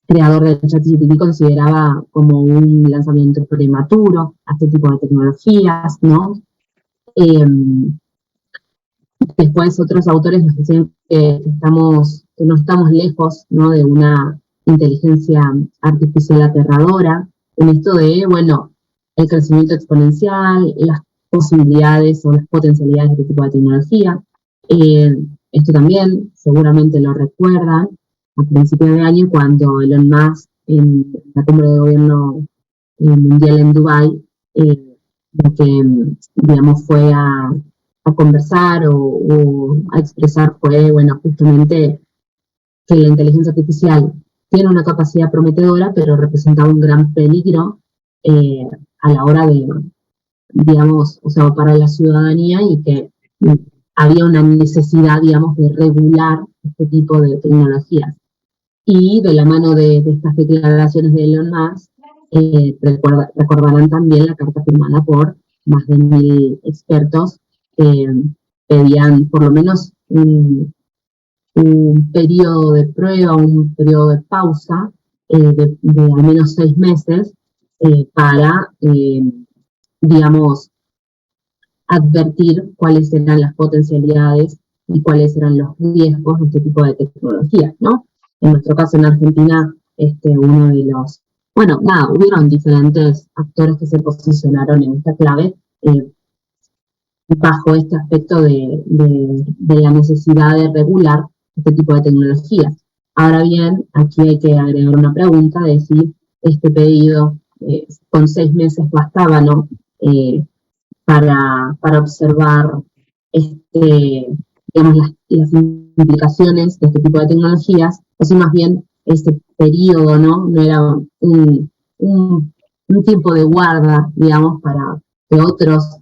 creador de ChatGPT, consideraba como un lanzamiento prematuro a este tipo de tecnologías, ¿no? Después otros autores nos dicen que no estamos lejos, ¿no?, de una inteligencia artificial aterradora, en esto de, bueno, el crecimiento exponencial, las posibilidades o las potencialidades de este tipo de tecnología. Esto también seguramente lo recuerdan a principios de año, cuando Elon Musk, en la cumbre de gobierno mundial en Dubái, lo que, digamos, fue a conversar o a expresar fue, bueno, justamente que la inteligencia artificial tiene una capacidad prometedora, pero representaba un gran peligro a la hora de, digamos, o sea, para la ciudadanía, y que había una necesidad, digamos, de regular este tipo de tecnologías. Y de la mano de estas declaraciones de Elon Musk, recordarán también la carta firmada por más de 1.000 expertos que pedían por lo menos un periodo de prueba, un periodo de pausa de al menos 6 meses para, digamos, advertir cuáles eran las potencialidades y cuáles eran los riesgos de este tipo de tecnologías, ¿no? En nuestro caso, en Argentina, uno de los, bueno, nada, hubieron diferentes actores que se posicionaron en esta clave bajo este aspecto de la necesidad de regular este tipo de tecnologías. Ahora bien, aquí hay que agregar una pregunta de si este pedido con 6 meses bastaba, ¿no?, para observar, digamos, las implicaciones de este tipo de tecnologías, o si más bien este periodo, no era un tiempo de guarda, digamos, para que otros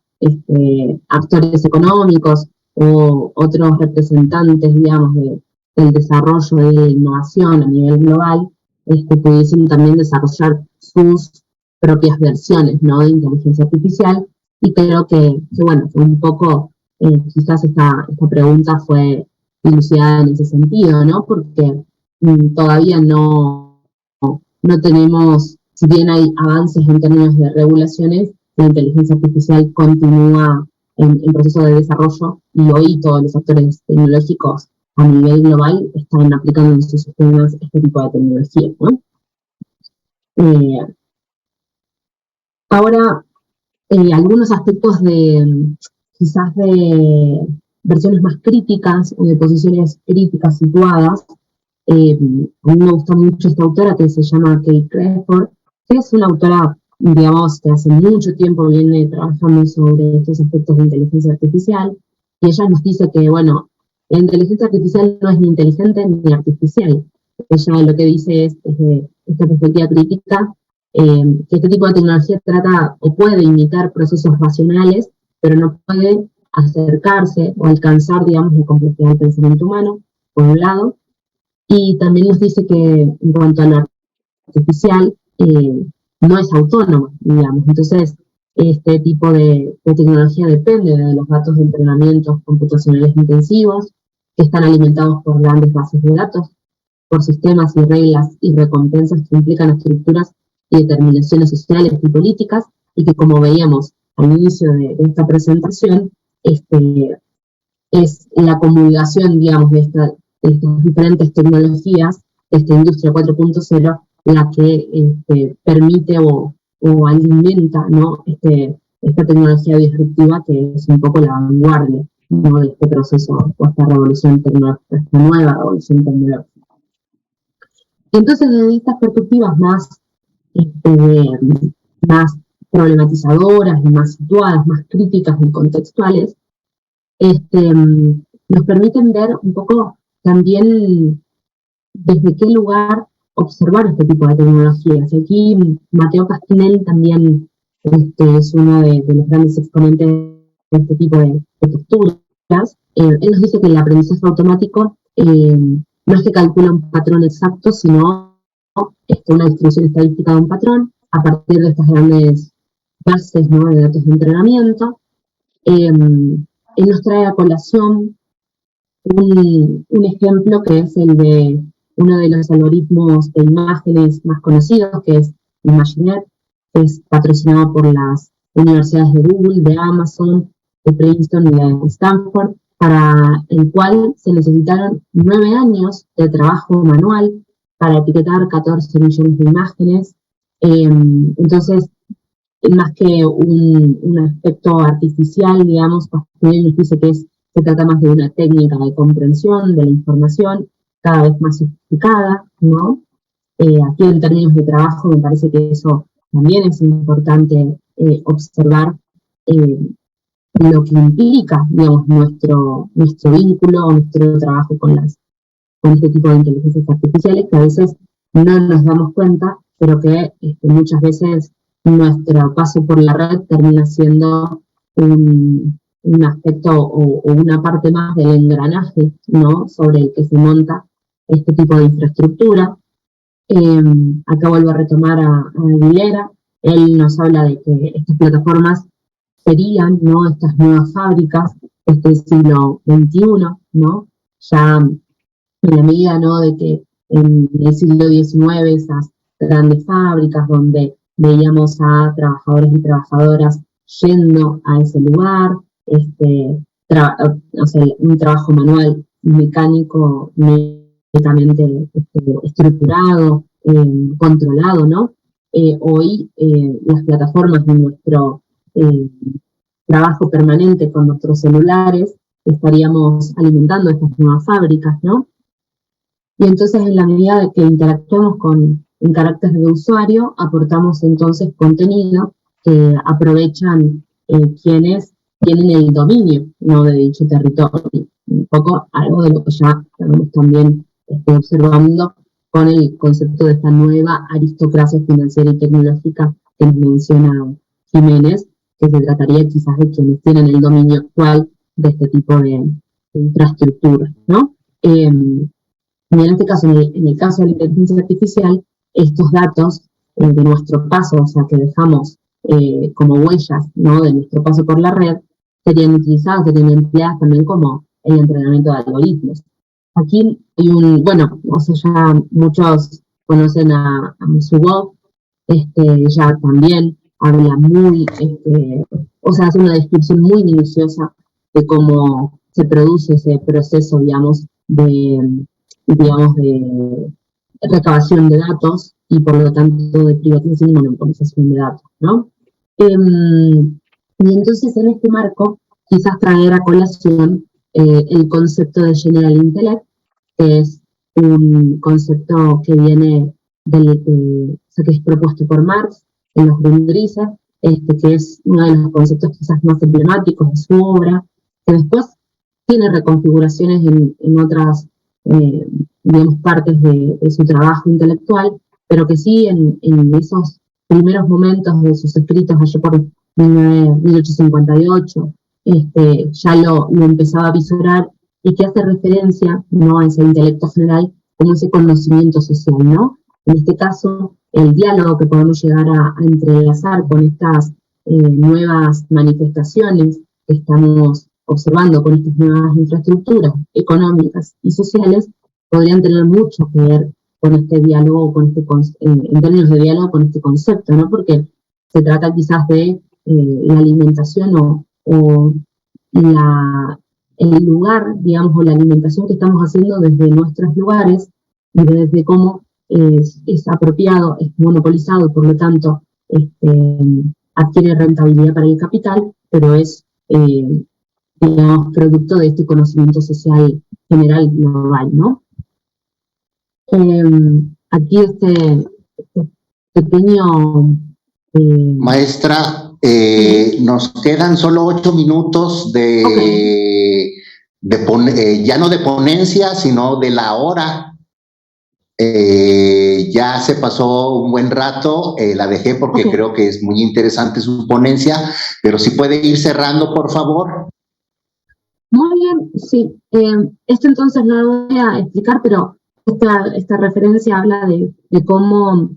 actores económicos o otros representantes, digamos, del desarrollo de la innovación a nivel global, pudiesen también desarrollar sus propias versiones, ¿no?, de inteligencia artificial. Y creo que bueno, que un poco quizás esta pregunta fue dilucidada en ese sentido, ¿no? Porque todavía no tenemos, si bien hay avances en términos de regulaciones, la inteligencia artificial continúa en proceso de desarrollo, y hoy todos los actores tecnológicos a nivel global están aplicando en sus sistemas este tipo de tecnología, ¿no? Ahora, algunos aspectos quizás de versiones más críticas o de posiciones críticas situadas. A mí me gusta mucho esta autora que se llama Kate Crawford, que es una autora, digamos, que hace mucho tiempo viene trabajando sobre estos aspectos de inteligencia artificial, y ella nos dice que, bueno, la inteligencia artificial no es ni inteligente ni artificial. Ella lo que dice es, desde esta perspectiva crítica, que este tipo de tecnología trata o puede imitar procesos racionales, pero no puede acercarse o alcanzar, digamos, la complejidad del pensamiento humano, por un lado. Y también nos dice que en cuanto a lo artificial, no es autónoma, digamos. Entonces, este tipo de tecnología depende de los datos de entrenamientos computacionales intensivos, que están alimentados por grandes bases de datos, por sistemas y reglas y recompensas que implican estructuras y determinaciones sociales y políticas, y que, como veíamos al inicio de esta presentación, es la comulgación, digamos, de estas diferentes tecnologías, de esta industria 4.0, la que permite o alimenta, ¿no?, esta tecnología disruptiva, que es un poco la vanguardia, ¿no?, de este proceso, o esta revolución tecnológica, esta nueva revolución tecnológica. Y entonces, desde estas perspectivas más problematizadoras y más situadas, más críticas y contextuales, nos permiten ver un poco también desde qué lugar observar este tipo de tecnologías. Y aquí Matteo Castinelli también es uno de los grandes exponentes de este tipo de posturas. Él nos dice que el aprendizaje automático no es que calcula un patrón exacto, sino una distribución estadística de un patrón a partir de estas grandes bases, ¿no?, de datos de entrenamiento. Él nos trae a colación un ejemplo que es el de uno de los algoritmos de imágenes más conocidos, que es ImageNet, que es patrocinado por las universidades de Google, de Amazon, de Princeton y de Stanford, para el cual se necesitaron 9 años de trabajo manual para etiquetar 14 millones de imágenes. Entonces, más que un aspecto artificial, digamos, Pascal nos dice que se trata más de una técnica de comprensión de la información cada vez más sofisticada, ¿no? Aquí, en términos de trabajo, me parece que eso también es importante observar lo que implica, digamos, nuestro vínculo, nuestro trabajo con este tipo de inteligencias artificiales, que a veces no nos damos cuenta, pero que muchas veces nuestro paso por la red termina siendo un aspecto o una parte más del engranaje, ¿no?, sobre el que se monta este tipo de infraestructura. Acá vuelvo a retomar a Aguilera. Él nos habla de que estas plataformas serían, ¿no?, estas nuevas fábricas del siglo XXI, ¿no? Ya en la medida, ¿no?, de que en el siglo XIX esas grandes fábricas donde veíamos a trabajadores y trabajadoras yendo a ese lugar, un trabajo manual, mecánico, netamente estructurado, controlado, ¿no? Hoy las plataformas de nuestro trabajo permanente con nuestros celulares estaríamos alimentando estas nuevas fábricas, ¿no? Y entonces, en la medida de que interactuamos en carácter de usuario, aportamos entonces contenido que aprovechan quienes tienen el dominio, ¿no?, de dicho territorio. poco algo de lo que ya estamos también observando con el concepto de esta nueva aristocracia financiera y tecnológica que nos menciona Jiménez, que se trataría quizás de quienes tienen el dominio actual de este tipo de infraestructura, ¿no? Y en este caso, en el caso de la inteligencia artificial, estos datos de nuestro paso, o sea, que dejamos como huellas, ¿no?, de nuestro paso por la red, serían utilizadas, serían empleadas también como el entrenamiento de algoritmos. Aquí hay bueno, o sea, ya muchos conocen a Maslow, ya también habla muy, o sea, hace una descripción muy minuciosa de cómo se produce ese proceso, digamos, de recabación de datos y por lo tanto de privatización y monopolización de datos, ¿no? Y entonces en este marco quizás traer a colación el concepto de General Intellect, que es un concepto que viene o sea, que es propuesto por Marx en los Grundrisse, que es uno de los conceptos quizás más emblemáticos de su obra, que después tiene reconfiguraciones en otras digamos, partes de su trabajo intelectual, pero que sí en esos primeros momentos de sus escritos, allá por 1858, ya lo empezaba a visorar y que hace referencia, ¿no?, a ese intelecto general como ese conocimiento social, ¿no? En este caso, el diálogo que podemos llegar a entrelazar con estas nuevas manifestaciones que estamos observando con estas nuevas infraestructuras económicas y sociales, podrían tener mucho que ver con este diálogo, en términos de diálogo con este concepto, ¿no? Porque se trata quizás de la alimentación o el lugar, digamos, o la alimentación que estamos haciendo desde nuestros lugares y desde cómo es apropiado, es monopolizado y por lo tanto adquiere rentabilidad para el capital, pero es digamos, producto de este conocimiento social general global, ¿no? Aquí este pequeño... Maestra, nos quedan solo 8 minutos ya no de ponencia, sino de la hora. Ya se pasó un buen rato, la dejé porque creo que es muy interesante su ponencia, pero si puede ir cerrando, por favor. Muy bien, sí. Esto entonces no lo voy a explicar, pero esta referencia habla de cómo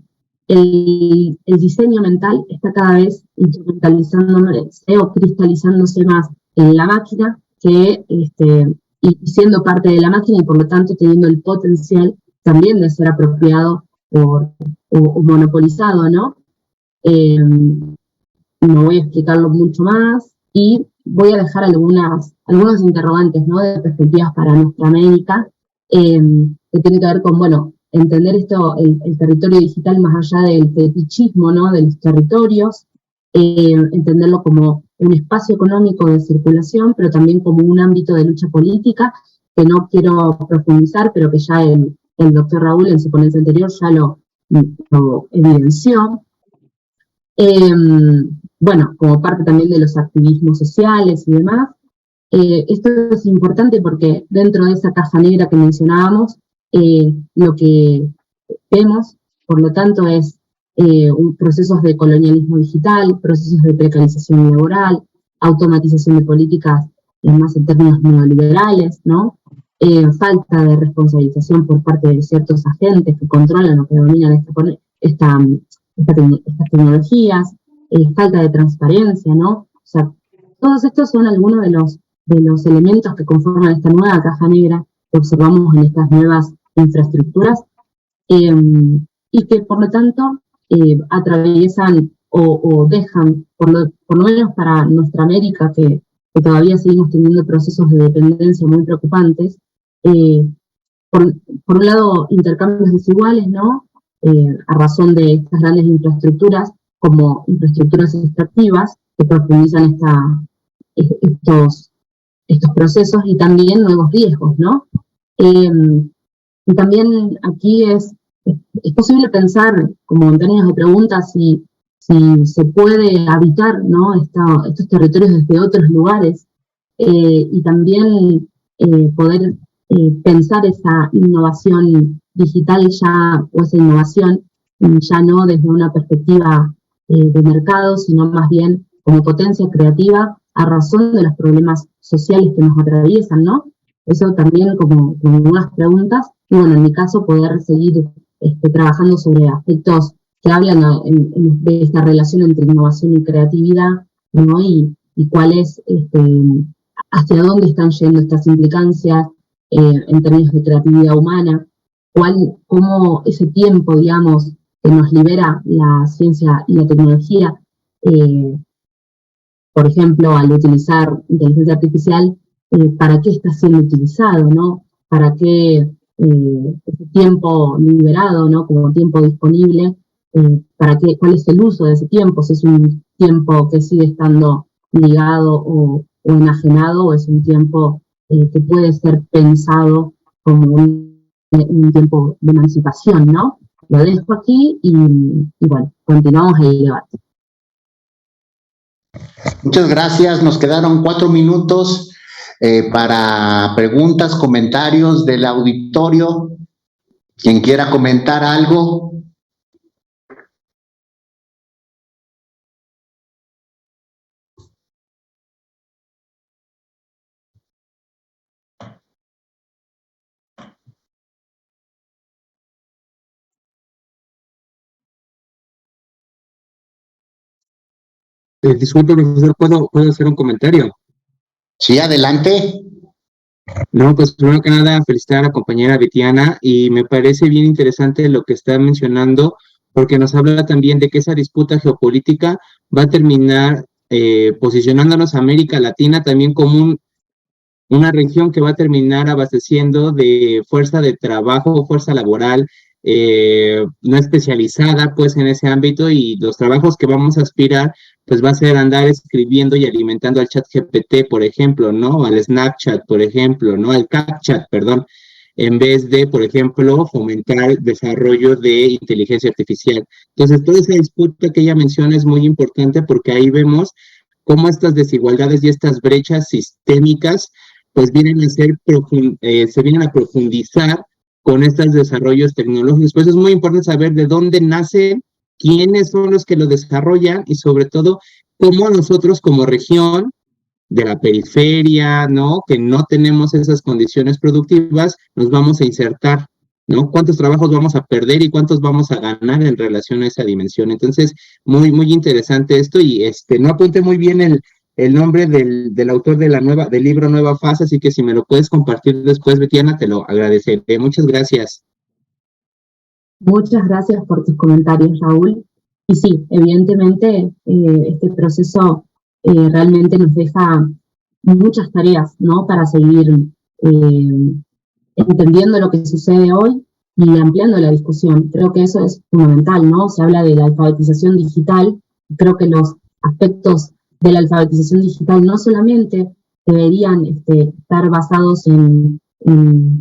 el diseño mental está cada vez instrumentalizándose o cristalizándose más en la máquina y siendo parte de la máquina y por lo tanto teniendo el potencial también de ser apropiado o monopolizado, ¿no? No voy a explicarlo mucho más y voy a dejar algunos interrogantes, ¿no?, de perspectivas para nuestra América, que tiene que ver con, bueno, entender el territorio digital más allá del fetichismo, ¿no?, de los territorios, entenderlo como un espacio económico de circulación, pero también como un ámbito de lucha política, que no quiero profundizar, pero que ya el doctor Raúl en su ponencia anterior ya lo evidenció. Bueno, como parte también de los activismos sociales y demás. Esto es importante porque dentro de esa caja negra que mencionábamos, lo que vemos, por lo tanto, es procesos de colonialismo digital, procesos de precarización laboral, automatización de políticas más en términos neoliberales, ¿no? Falta de responsabilización por parte de ciertos agentes que controlan o que dominan estas tecnologías, falta de transparencia, ¿no? O sea, todos estos son algunos de los elementos que conforman esta nueva caja negra que observamos en estas nuevas infraestructuras y que por lo tanto atraviesan o dejan, por lo menos para nuestra América, que todavía seguimos teniendo procesos de dependencia muy preocupantes, por un lado intercambios desiguales, ¿no? A razón de estas grandes infraestructuras como infraestructuras extractivas que profundizan estos procesos y también nuevos riesgos, ¿no? Y también aquí es posible pensar, como en términos de preguntas, si se puede habitar, ¿no?, estos territorios desde otros lugares y también poder pensar esa innovación digital ya, o esa innovación ya no desde una perspectiva de mercado, sino más bien como potencia creativa a razón de los problemas sociales que nos atraviesan, ¿no? Eso también como unas preguntas, y bueno, en mi caso poder seguir trabajando sobre aspectos que hablan de esta relación entre innovación y creatividad, ¿no? Y cuál es, hacia dónde están yendo estas implicancias en términos de creatividad humana, cómo ese tiempo, digamos, que nos libera la ciencia y la tecnología, por ejemplo, al utilizar inteligencia artificial, ¿para qué está siendo utilizado, no? ¿Para qué ese tiempo liberado, no? Como tiempo disponible, ¿cuál es el uso de ese tiempo? Si es un tiempo que sigue estando ligado o enajenado, o es un tiempo que puede ser pensado como un tiempo de emancipación, ¿no? Lo dejo aquí y bueno, continuamos el debate. Muchas gracias. Nos quedaron 4 minutos para preguntas, comentarios del auditorio. Quien quiera comentar algo. Disculpe, profesor, ¿puedo hacer un comentario? Sí, adelante. No, pues primero que nada, felicitar a la compañera Betiana, y me parece bien interesante lo que está mencionando, porque nos habla también de que esa disputa geopolítica va a terminar posicionándonos a América Latina también como una región que va a terminar abasteciendo de fuerza de trabajo, fuerza laboral, no especializada pues en ese ámbito, y los trabajos que vamos a aspirar pues va a ser andar escribiendo y alimentando al chat GPT, por ejemplo, ¿no? Al Snapchat, por ejemplo, ¿no? Al CapChat, perdón, en vez de, por ejemplo, fomentar el desarrollo de inteligencia artificial. Entonces, toda esa disputa que ella menciona es muy importante, porque ahí vemos cómo estas desigualdades y estas brechas sistémicas pues vienen a se vienen a profundizar con estos desarrollos tecnológicos. Pues es muy importante saber de dónde nacen, quiénes son los que lo desarrollan, y sobre todo cómo nosotros como región de la periferia, ¿no? Que no tenemos esas condiciones productivas, nos vamos a insertar, ¿no? ¿Cuántos trabajos vamos a perder y cuántos vamos a ganar en relación a esa dimensión? Entonces, muy, muy interesante esto, y no apunté muy bien el nombre del autor del libro Nueva Fase, así que si me lo puedes compartir después, Betiana, te lo agradeceré. Muchas gracias. Muchas gracias por tus comentarios, Raúl. Y sí, evidentemente este proceso realmente nos deja muchas tareas, ¿no? Para seguir entendiendo lo que sucede hoy y ampliando la discusión. Creo que eso es fundamental, ¿no? Se habla de la alfabetización digital. Creo que los aspectos de la alfabetización digital no solamente deberían estar basados en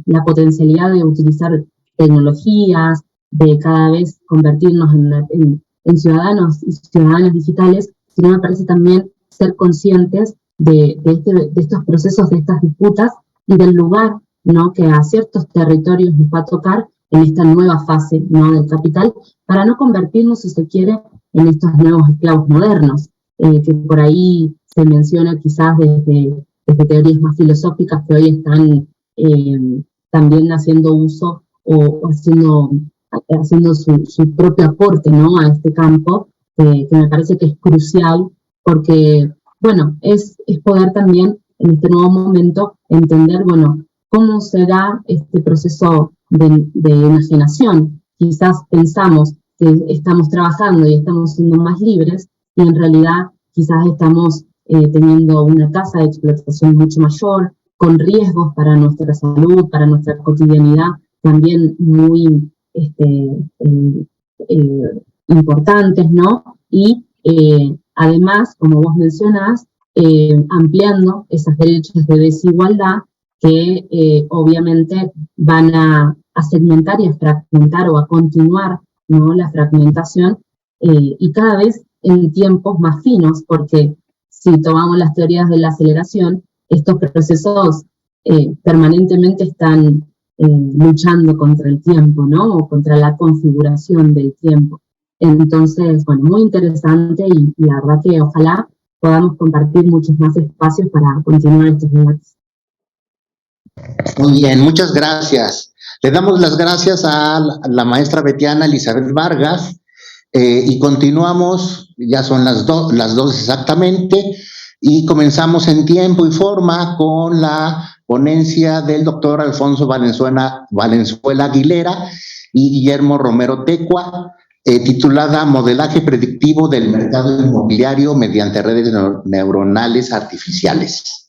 la potencialidad de utilizar tecnologías, de cada vez convertirnos en ciudadanos y ciudadanas digitales, sino me parece también ser conscientes de estos procesos, de estas disputas y del lugar, ¿no? Que a ciertos territorios nos va a tocar en esta nueva fase, ¿no? Del capital, para no convertirnos, si se quiere, en estos nuevos esclavos modernos, que por ahí se menciona quizás desde teorías más filosóficas que hoy están también haciendo uso o haciendo su propio aporte, ¿no? A este campo, que me parece que es crucial, porque, bueno, es poder también en este nuevo momento entender, bueno, cómo se da este proceso de enajenación. Quizás pensamos que estamos trabajando y estamos siendo más libres, y en realidad quizás estamos teniendo una tasa de explotación mucho mayor, con riesgos para nuestra salud, para nuestra cotidianidad, también muy importantes, ¿no? Y además, como vos mencionás, ampliando esas brechas de desigualdad que obviamente van a segmentar y a fragmentar, o a continuar, ¿no? La fragmentación, y cada vez en tiempos más finos, porque si tomamos las teorías de la aceleración, estos procesos permanentemente están luchando contra el tiempo, ¿no? O contra la configuración del tiempo. Entonces, bueno, muy interesante y la verdad que ojalá podamos compartir muchos más espacios para continuar estos debates. Muy bien, muchas gracias. Le damos las gracias a la maestra Betiana Elizabeth Vargas y continuamos, ya son las dos exactamente, y comenzamos en tiempo y forma con la ponencia del doctor Alfonso Valenzuela Aguilera y Guillermo Romero Tecua, titulada Modelaje predictivo del mercado inmobiliario mediante redes neuronales artificiales.